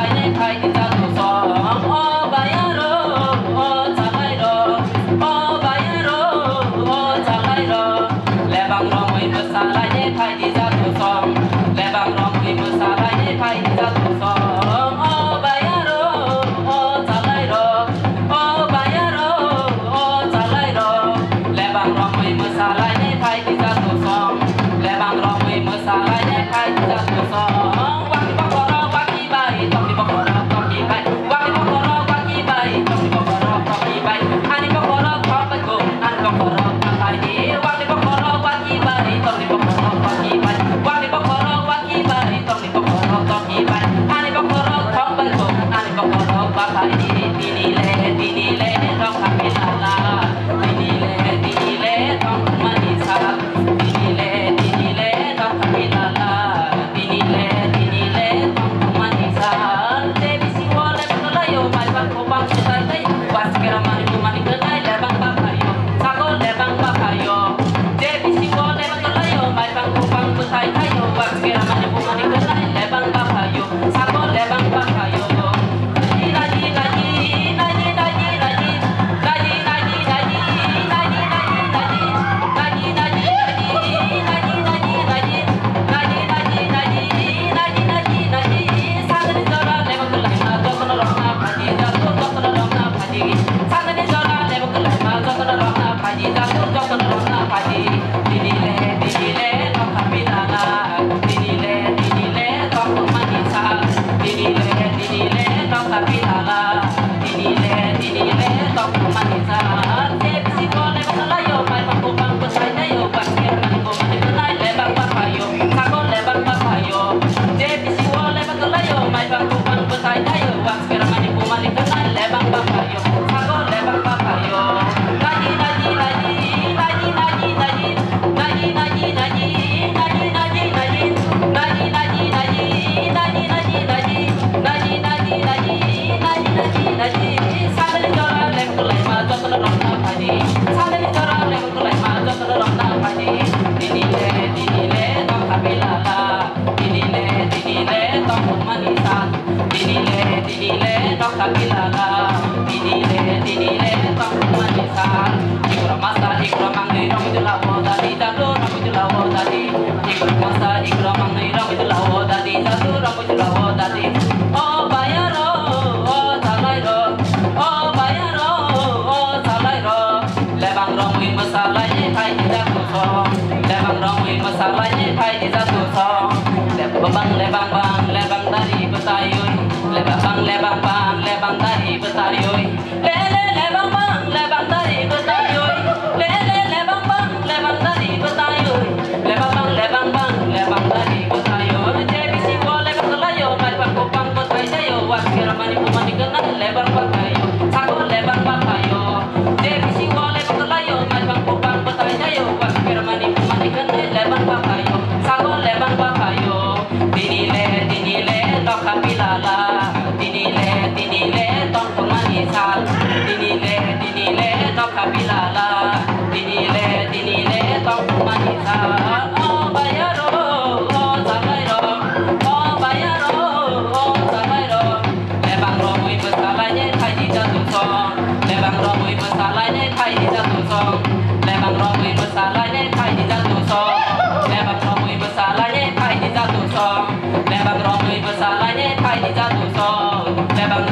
masalahnya kai di satu song. Oh bayaro, oh calairo, oh bayaro, oh calairo. Lebang romoi masalahnya kai di satu song. Lebang romoi masalahnya kai di satu song. Oh bayaro, oh calairo, oh bayaro, oh calairo. Lebang romoi masalahnya kai di satu song. Lebang romoi masalahnya kai di satu song. Masalahnya kai di satu song. Lebang bang lebang dari betayun. Lebang bang lebang dari betayun. Lele lebang bang lebang dari betayun. Lele lebang bang lebang dari betayun. Lebang bang lebang dari betayun. Jadi si boleh berkelayo mai pangkopang betai sayo. Waskira mani pumani kenal lebang bakayo. Sago lebang bakayo. Jadi si boleh berkelayo mai pangkopang betai sayo. Waskira mani pumani kenal lebang bakayo. Sago lebang bakayo. Dinile tok kapilala. Dinile tok pemanisan. Dinile tok kapilala. Dinile tok pemanisan. Oh bayaro, oh salairo. Oh bayaro, oh salairo. Lebang romoi masalahnya kai di satu song. Lebang romoi masalahnya kai di satu song. Lebang romoi masalahnya kai di satu song. Lebang romoi masalahnya kai di satu song. Lebang romoi masalahnya kai di satu song. Lebang